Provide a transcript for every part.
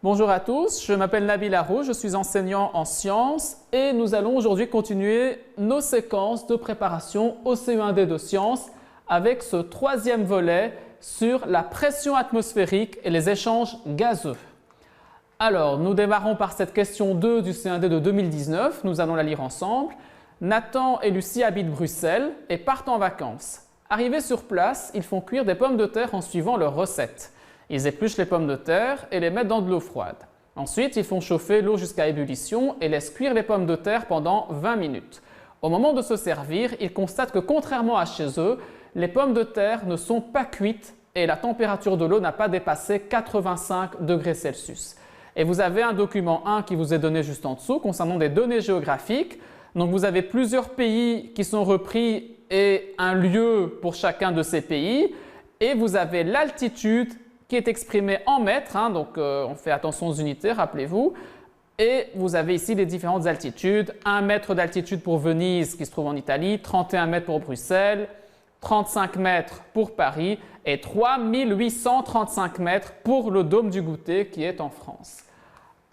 Bonjour à tous, je m'appelle Nabil Harouz, je suis enseignant en sciences et nous allons aujourd'hui continuer nos séquences de préparation au CE1D de sciences avec ce troisième volet sur la pression atmosphérique et les échanges gazeux. Alors, nous démarrons par cette question 2 du CE1D de 2019, nous allons la lire ensemble. Nathan et Lucie habitent Bruxelles et partent en vacances. Arrivés sur place, ils font cuire des pommes de terre en suivant leur recette. Ils épluchent les pommes de terre et les mettent dans de l'eau froide. Ensuite, ils font chauffer l'eau jusqu'à ébullition et laissent cuire les pommes de terre pendant 20 minutes. Au moment de se servir, ils constatent que contrairement à chez eux, les pommes de terre ne sont pas cuites et la température de l'eau n'a pas dépassé 85 degrés Celsius. Et vous avez un document 1 qui vous est donné juste en dessous concernant des données géographiques. Donc vous avez plusieurs pays qui sont repris et un lieu pour chacun de ces pays. Et vous avez l'altitude qui est exprimée en mètres, donc on fait attention aux unités, rappelez-vous. Et vous avez ici les différentes altitudes. 1 mètre d'altitude pour Venise qui se trouve en Italie, 31 mètres pour Bruxelles, 35 mètres pour Paris et 3835 mètres pour le Dôme du Goûter qui est en France.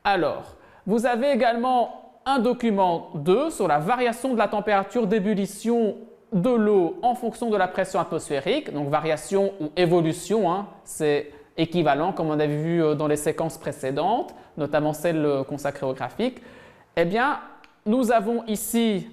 Alors, vous avez également un document 2 sur la variation de la température d'ébullition de l'eau en fonction de la pression atmosphérique. Donc variation ou évolution, c'est équivalent comme on avait vu dans les séquences précédentes, notamment celle consacrée au graphique. Eh bien, nous avons ici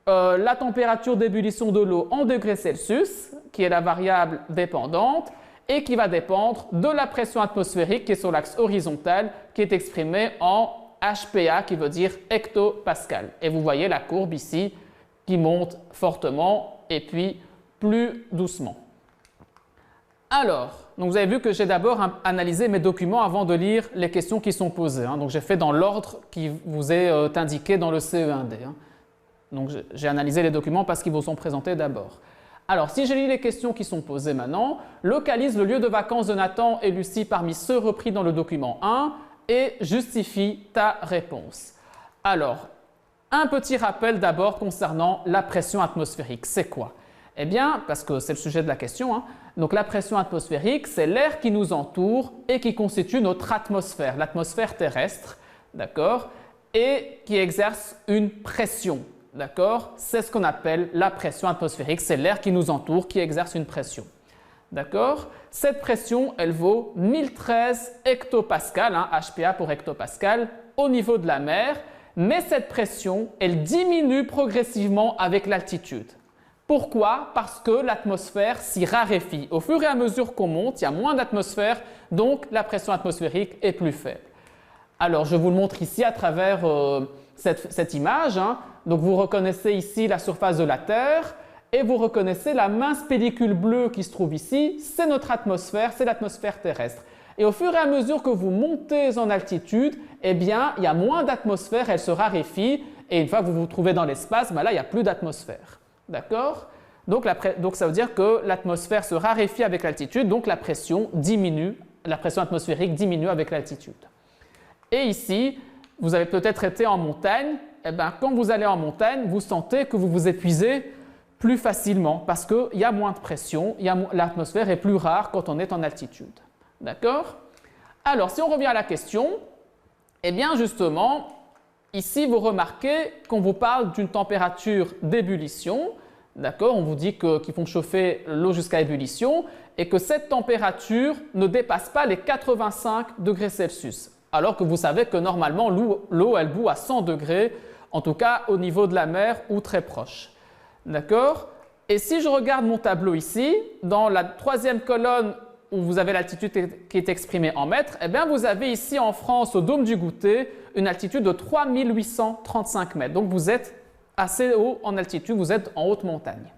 la température d'ébullition de l'eau en degrés Celsius, qui est la variable dépendante, et qui va dépendre de la pression atmosphérique qui est sur l'axe horizontal, qui est exprimée en HPA, qui veut dire hectopascal. Et vous voyez la courbe ici qui monte fortement et puis plus doucement. Alors, donc vous avez vu que j'ai d'abord analysé mes documents avant de lire les questions qui sont posées. Donc j'ai fait dans l'ordre qui vous est indiqué dans le CE1D. Donc j'ai analysé les documents parce qu'ils vous sont présentés d'abord. Alors, si je lis les questions qui sont posées maintenant, localise le lieu de vacances de Nathan et Lucie parmi ceux repris dans le document 1 et justifie ta réponse. Alors, un petit rappel d'abord concernant la pression atmosphérique. C'est quoi? Eh bien, parce que c'est le sujet de la question, donc la pression atmosphérique, c'est l'air qui nous entoure et qui constitue notre atmosphère, l'atmosphère terrestre, d'accord, et qui exerce une pression. D'accord? C'est ce qu'on appelle la pression atmosphérique, c'est l'air qui nous entoure qui exerce une pression. D'accord? Cette pression, elle vaut 1013 hectopascal, HPA pour hectopascal, au niveau de la mer, mais cette pression, elle diminue progressivement avec l'altitude. Pourquoi? Parce que l'atmosphère s'y raréfie. Au fur et à mesure qu'on monte, il y a moins d'atmosphère, donc la pression atmosphérique est plus faible. Alors, je vous le montre ici à travers cette image. Donc, vous reconnaissez ici la surface de la Terre et vous reconnaissez la mince pellicule bleue qui se trouve ici. C'est notre atmosphère, c'est l'atmosphère terrestre. Et au fur et à mesure que vous montez en altitude, eh bien, il y a moins d'atmosphère, elle se raréfie et une fois que vous vous trouvez dans l'espace, là, il n'y a plus d'atmosphère. D'accord? Donc, ça veut dire que l'atmosphère se raréfie avec l'altitude, donc la pression diminue, la pression atmosphérique diminue avec l'altitude. Et ici, vous avez peut-être été en montagne. Eh bien, quand vous allez en montagne, vous sentez que vous vous épuisez plus facilement parce qu'il y a moins de pression, l'atmosphère est plus rare quand on est en altitude. D'accord? Alors, si on revient à la question, eh bien justement, ici vous remarquez qu'on vous parle d'une température d'ébullition. D'accord? On vous dit qu'ils font chauffer l'eau jusqu'à ébullition et que cette température ne dépasse pas les 85 degrés Celsius. Alors que vous savez que normalement l'eau elle bout à 100 degrés, en tout cas au niveau de la mer ou très proche. D'accord? Et si je regarde mon tableau ici, dans la troisième colonne où vous avez l'altitude qui est exprimée en mètres, eh bien vous avez ici en France, au Dôme du Goûter, une altitude de 3835 mètres. Donc vous êtes assez haut en altitude, vous êtes en haute montagne.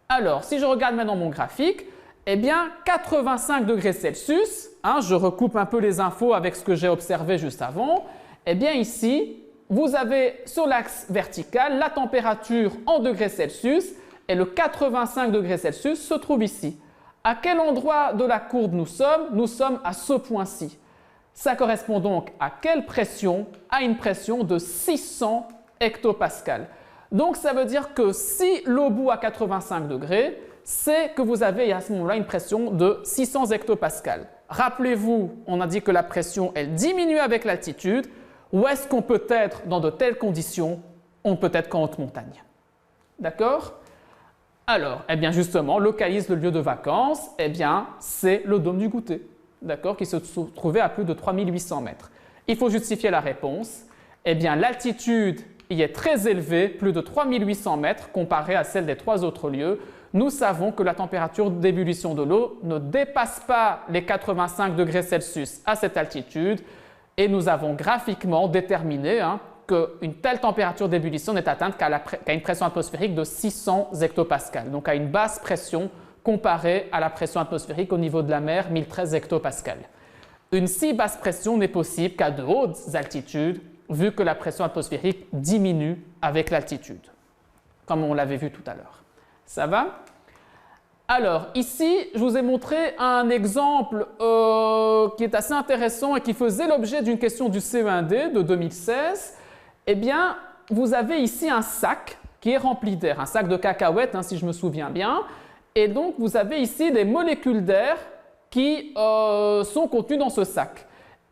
Alors, si je regarde maintenant mon graphique, eh bien 85 degrés Celsius, je recoupe un peu les infos avec ce que j'ai observé juste avant, eh bien ici, vous avez sur l'axe vertical la température en degrés Celsius et le 85 degrés Celsius se trouve ici. À quel endroit de la courbe nous sommes? Nous sommes à ce point-ci. Ça correspond donc à quelle pression? À une pression de 600 hectopascal. Donc ça veut dire que si l'eau bout à 85 degrés, c'est que vous avez à ce moment-là une pression de 600 hectopascales. Rappelez-vous, on a dit que la pression, elle diminue avec l'altitude. Où est-ce qu'on peut être dans de telles conditions? On peut être qu'en haute montagne. D'accord? Alors, eh bien justement, localise le lieu de vacances, eh bien c'est le dôme du Goûter, d'accord, qui se trouvait à plus de 3800 mètres. Il faut justifier la réponse. Eh bien l'altitude y est très élevée, plus de 3800 mètres comparée à celle des 3 autres lieux. Nous savons que la température d'ébullition de l'eau ne dépasse pas les 85 degrés Celsius à cette altitude et nous avons graphiquement déterminé qu'une telle température d'ébullition n'est atteinte qu'à une pression atmosphérique de 600 hectopascales, donc à une basse pression comparée à la pression atmosphérique au niveau de la mer, 1013 hectopascales. Une si basse pression n'est possible qu'à de hautes altitudes, vu que la pression atmosphérique diminue avec l'altitude, comme on l'avait vu tout à l'heure. Ça va? Alors, ici, je vous ai montré un exemple qui est assez intéressant et qui faisait l'objet d'une question du CE1D de 2016. Eh bien, vous avez ici un sac qui est rempli d'air, un sac de cacahuètes, si je me souviens bien. Et donc, vous avez ici des molécules d'air qui sont contenues dans ce sac.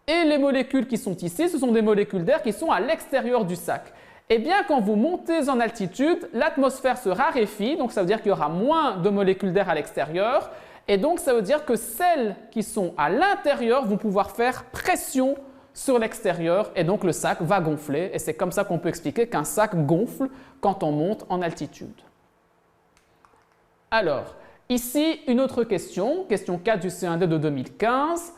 Et les molécules qui sont ici, ce sont des molécules d'air qui sont à l'extérieur du sac. Eh bien, quand vous montez en altitude, l'atmosphère se raréfie, donc ça veut dire qu'il y aura moins de molécules d'air à l'extérieur, et donc ça veut dire que celles qui sont à l'intérieur vont pouvoir faire pression sur l'extérieur, et donc le sac va gonfler, et c'est comme ça qu'on peut expliquer qu'un sac gonfle quand on monte en altitude. Alors, ici, une autre question, question 4 du C1D de 2015.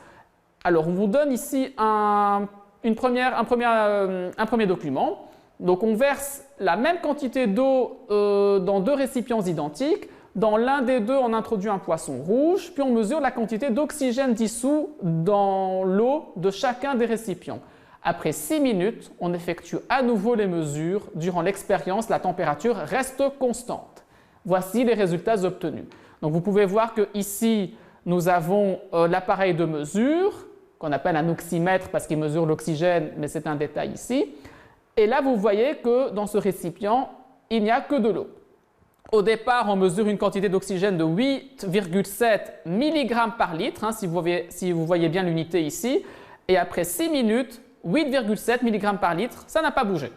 Alors, on vous donne ici un premier document. Donc on verse la même quantité d'eau dans 2 récipients identiques. Dans l'un des deux, on introduit un poisson rouge, puis on mesure la quantité d'oxygène dissous dans l'eau de chacun des récipients. Après 6 minutes, on effectue à nouveau les mesures. Durant l'expérience, la température reste constante. Voici les résultats obtenus. Donc vous pouvez voir qu'ici, nous avons l'appareil de mesure, qu'on appelle un oxymètre parce qu'il mesure l'oxygène, mais c'est un détail ici. Et là, vous voyez que dans ce récipient, il n'y a que de l'eau. Au départ, on mesure une quantité d'oxygène de 8,7 mg par litre, si vous voyez bien l'unité ici. Et après 6 minutes, 8,7 mg par litre, ça n'a pas bougé.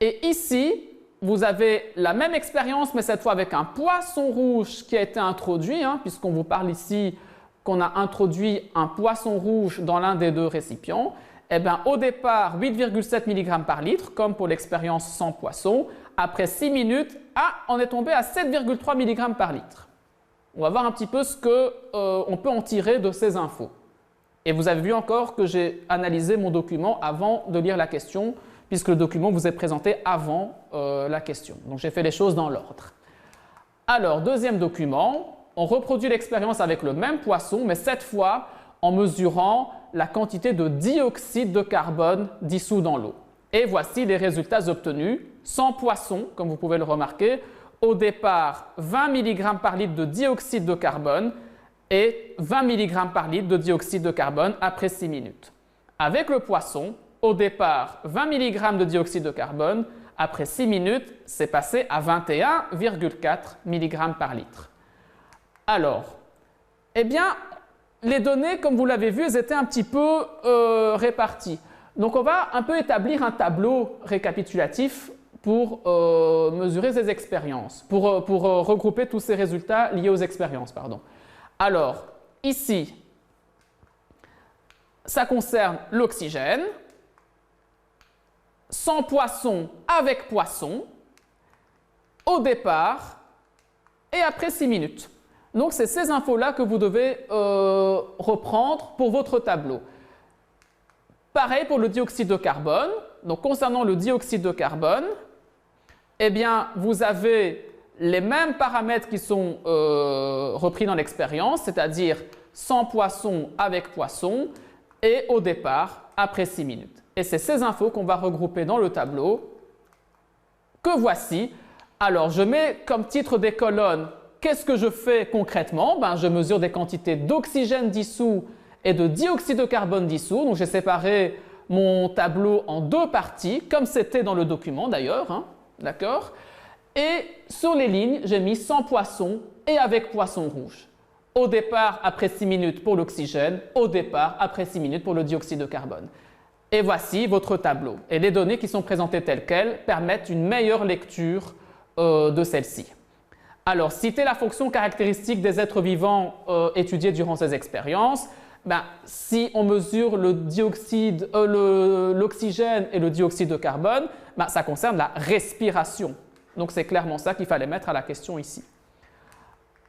Et ici, vous avez la même expérience, mais cette fois avec un poisson rouge qui a été introduit, puisqu'on vous parle ici qu'on a introduit un poisson rouge dans l'un des 2 récipients. Eh bien, au départ, 8,7 mg par litre, comme pour l'expérience sans poisson. Après 6 minutes, on est tombé à 7,3 mg par litre. On va voir un petit peu ce qu'on peut en tirer de ces infos. Et vous avez vu encore que j'ai analysé mon document avant de lire la question, puisque le document vous est présenté avant la question. Donc, j'ai fait les choses dans l'ordre. Alors, deuxième document, on reproduit l'expérience avec le même poisson, mais cette fois en mesurant la quantité de dioxyde de carbone dissous dans l'eau. Et voici les résultats obtenus. Sans poisson, comme vous pouvez le remarquer, au départ 20 mg par litre de dioxyde de carbone et 20 mg par litre de dioxyde de carbone après 6 minutes. Avec le poisson, au départ 20 mg de dioxyde de carbone, après 6 minutes, c'est passé à 21,4 mg par litre. Alors, eh bien, les données, comme vous l'avez vu, elles étaient un petit peu réparties. Donc, on va un peu établir un tableau récapitulatif pour mesurer ces expériences, pour regrouper tous ces résultats liés aux expériences. Alors, ici, ça concerne l'oxygène, sans poisson, avec poisson, au départ et après 6 minutes. Donc, c'est ces infos-là que vous devez reprendre pour votre tableau. Pareil pour le dioxyde de carbone. Donc, concernant le dioxyde de carbone, eh bien, vous avez les mêmes paramètres qui sont repris dans l'expérience, c'est-à-dire sans poisson, avec poisson, et au départ, après 6 minutes. Et c'est ces infos qu'on va regrouper dans le tableau, que voici. Alors, je mets comme titre des colonnes. Qu'est-ce que je fais concrètement? Je mesure des quantités d'oxygène dissous et de dioxyde de carbone dissous. Donc, j'ai séparé mon tableau en 2 parties, comme c'était dans le document d'ailleurs. D'accord? Et sur les lignes, j'ai mis sans poisson et avec poisson rouge. Au départ, après 6 minutes pour l'oxygène, au départ, après 6 minutes pour le dioxyde de carbone. Et voici votre tableau. Et les données qui sont présentées telles quelles permettent une meilleure lecture de celle-ci. Alors, citer la fonction caractéristique des êtres vivants étudiés durant ces expériences, si on mesure l'oxygène et le dioxyde de carbone, ça concerne la respiration. Donc, c'est clairement ça qu'il fallait mettre à la question ici.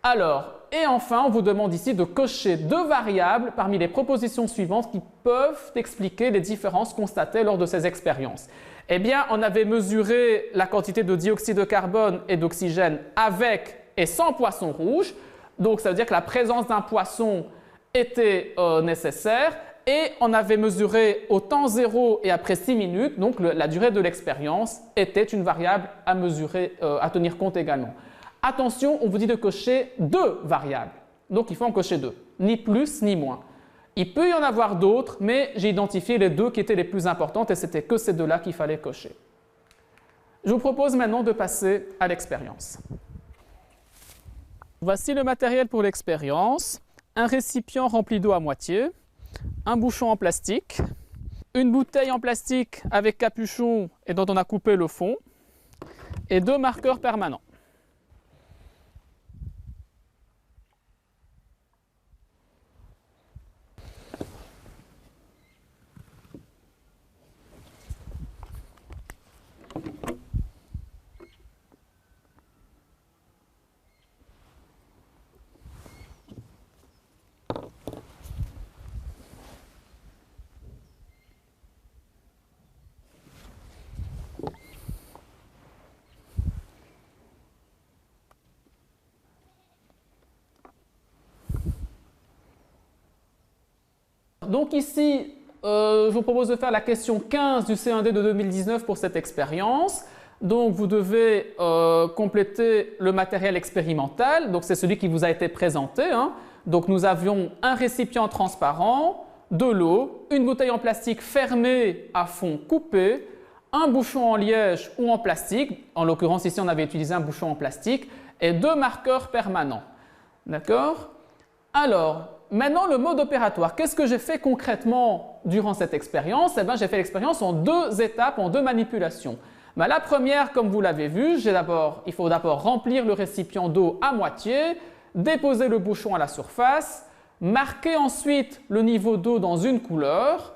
Alors, et enfin, on vous demande ici de cocher 2 variables parmi les propositions suivantes qui peuvent expliquer les différences constatées lors de ces expériences. Eh bien, on avait mesuré la quantité de dioxyde de carbone et d'oxygène avec et sans poisson rouge. Donc, ça veut dire que la présence d'un poisson était nécessaire. Et on avait mesuré au temps 0 et après 6 minutes. Donc, la durée de l'expérience était une variable à mesurer, à tenir compte également. Attention, on vous dit de cocher 2 variables. Donc, il faut en cocher 2, ni plus ni moins. Il peut y en avoir d'autres, mais j'ai identifié les 2 qui étaient les plus importantes et c'était que ces 2-là qu'il fallait cocher. Je vous propose maintenant de passer à l'expérience. Voici le matériel pour l'expérience. Un récipient rempli d'eau à moitié, un bouchon en plastique, une bouteille en plastique avec capuchon et dont on a coupé le fond, et 2 marqueurs permanents. Donc ici, je vous propose de faire la question 15 du C1D de 2019 pour cette expérience. Donc vous devez compléter le matériel expérimental, donc c'est celui qui vous a été présenté. Donc nous avions un récipient transparent, de l'eau, une bouteille en plastique fermée à fond coupé, un bouchon en liège ou en plastique, en l'occurrence ici on avait utilisé un bouchon en plastique, et 2 marqueurs permanents. D'accord? Alors, maintenant, le mode opératoire. Qu'est-ce que j'ai fait concrètement durant cette expérience? Eh bien, j'ai fait l'expérience en 2 étapes, en 2 manipulations. La première, comme vous l'avez vu, il faut d'abord remplir le récipient d'eau à moitié, déposer le bouchon à la surface, marquer ensuite le niveau d'eau dans une couleur,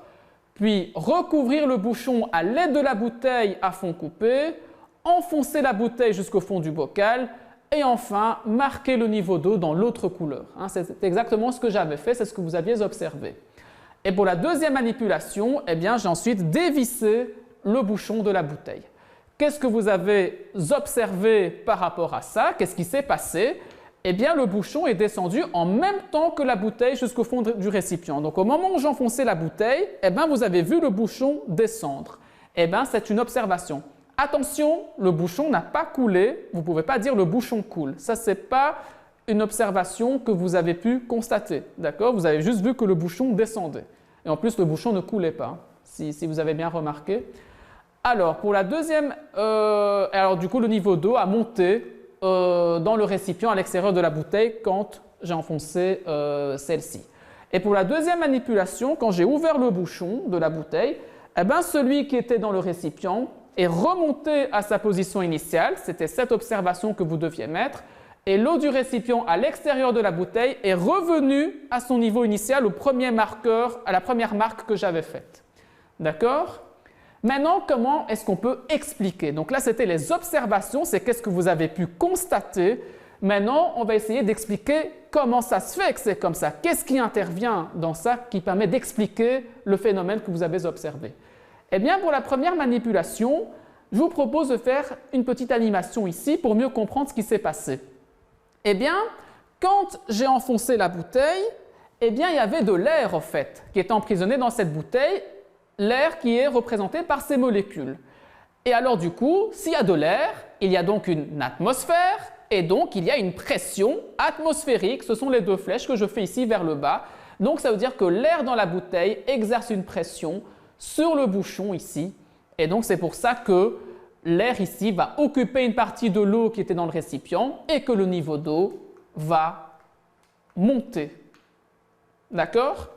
puis recouvrir le bouchon à l'aide de la bouteille à fond coupé, enfoncer la bouteille jusqu'au fond du bocal, et enfin, marquer le niveau d'eau dans l'autre couleur. C'est exactement ce que j'avais fait, c'est ce que vous aviez observé. Et pour la deuxième manipulation, eh bien, j'ai ensuite dévissé le bouchon de la bouteille. Qu'est-ce que vous avez observé par rapport à ça? Qu'est-ce qui s'est passé? Eh bien, le bouchon est descendu en même temps que la bouteille jusqu'au fond du récipient. Donc, au moment où j'enfonçais la bouteille, eh bien, vous avez vu le bouchon descendre. Eh bien, c'est une observation. Attention, le bouchon n'a pas coulé, vous ne pouvez pas dire le bouchon coule. Ça, ce n'est pas une observation que vous avez pu constater. D'accord? Vous avez juste vu que le bouchon descendait. Et en plus, le bouchon ne coulait pas, si vous avez bien remarqué. Alors, pour la deuxième, du coup, le niveau d'eau a monté dans le récipient à l'extérieur de la bouteille quand j'ai enfoncé celle-ci. Et pour la deuxième manipulation, quand j'ai ouvert le bouchon de la bouteille, eh bien, celui qui était dans le récipient est remonté à sa position initiale, c'était cette observation que vous deviez mettre, et l'eau du récipient à l'extérieur de la bouteille est revenue à son niveau initial, au premier marqueur, à la première marque que j'avais faite. D'accord? Maintenant, comment est-ce qu'on peut expliquer? Donc là, c'était les observations, c'est qu'est-ce que vous avez pu constater. Maintenant, on va essayer d'expliquer comment ça se fait que c'est comme ça. Qu'est-ce qui intervient dans ça qui permet d'expliquer le phénomène que vous avez observé? Eh bien, pour la première manipulation, je vous propose de faire une petite animation ici pour mieux comprendre ce qui s'est passé. Eh bien, quand j'ai enfoncé la bouteille, eh bien, il y avait de l'air, en fait, qui était emprisonné dans cette bouteille, l'air qui est représenté par ces molécules. Et alors, du coup, s'il y a de l'air, il y a donc une atmosphère, et donc il y a une pression atmosphérique. Ce sont les 2 flèches que je fais ici vers le bas. Donc, ça veut dire que l'air dans la bouteille exerce une pression sur le bouchon ici, et donc c'est pour ça que l'air ici va occuper une partie de l'eau qui était dans le récipient et que le niveau d'eau va monter. D'accord?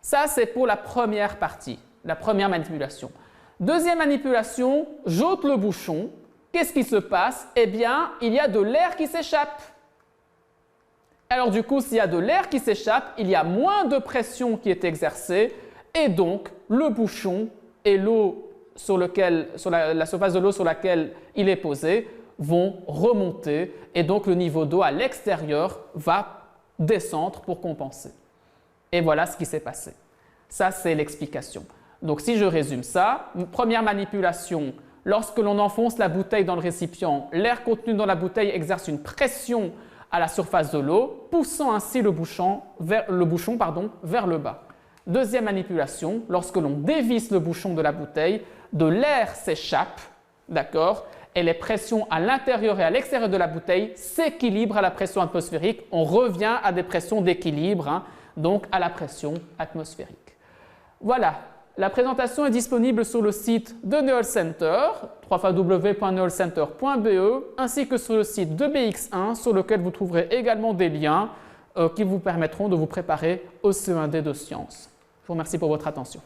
Ça, c'est pour la première partie, la première manipulation. Deuxième manipulation, j'ôte le bouchon. Qu'est-ce qui se passe? Eh bien, il y a de l'air qui s'échappe. Alors du coup, s'il y a de l'air qui s'échappe, il y a moins de pression qui est exercée et donc le bouchon et l'eau sur la surface de l'eau sur laquelle il est posé vont remonter et donc le niveau d'eau à l'extérieur va descendre pour compenser. Et voilà ce qui s'est passé. Ça, c'est l'explication. Donc si je résume ça, première manipulation, lorsque l'on enfonce la bouteille dans le récipient, l'air contenu dans la bouteille exerce une pression à la surface de l'eau, poussant ainsi le bouchon vers le bas. Deuxième manipulation, lorsque l'on dévisse le bouchon de la bouteille, de l'air s'échappe, d'accord, et les pressions à l'intérieur et à l'extérieur de la bouteille s'équilibrent à la pression atmosphérique. On revient à des pressions d'équilibre, donc à la pression atmosphérique. Voilà, la présentation est disponible sur le site de Neol Center, www.neolcenter.be, ainsi que sur le site de BX1, sur lequel vous trouverez également des liens qui vous permettront de vous préparer au CE1D de sciences. Je vous remercie pour votre attention.